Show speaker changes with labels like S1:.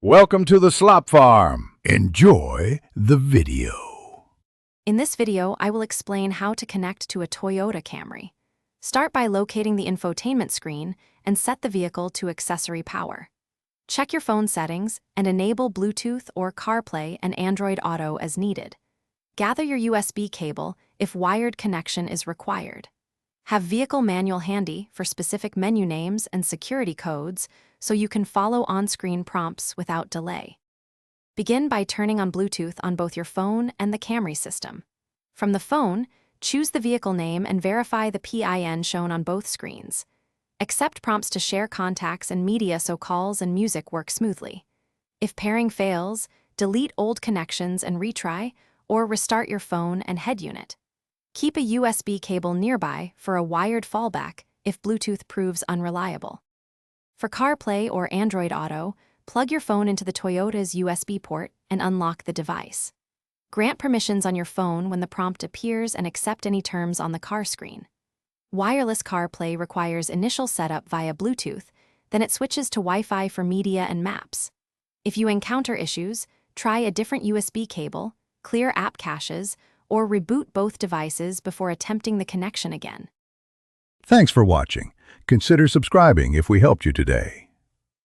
S1: Welcome to the Slop Farm. Enjoy the video.
S2: In this video, I will explain how to connect to a Toyota Camry. Start by locating the infotainment screen and set the vehicle to accessory power. Check your phone settings and enable Bluetooth or CarPlay and Android Auto as needed. Gather your USB cable if wired connection is required. Have vehicle manual handy for specific menu names and security codes so you can follow on-screen prompts without delay. Begin by turning on Bluetooth on both your phone and the Camry system. From the phone, choose the vehicle name and verify the PIN shown on both screens. Accept prompts to share contacts and media so calls and music work smoothly. If pairing fails, delete old connections and retry, or restart your phone and head unit. Keep a USB cable nearby for a wired fallback if Bluetooth proves unreliable. For CarPlay or Android Auto, plug your phone into the Toyota's USB port and unlock the device. Grant permissions on your phone when the prompt appears and accept any terms on the car screen. Wireless CarPlay requires initial setup via Bluetooth, then it switches to Wi-Fi for media and maps. If you encounter issues, try a different USB cable, clear app caches, or reboot both devices before attempting the connection again.
S1: Thanks for watching. Consider subscribing if we helped you today.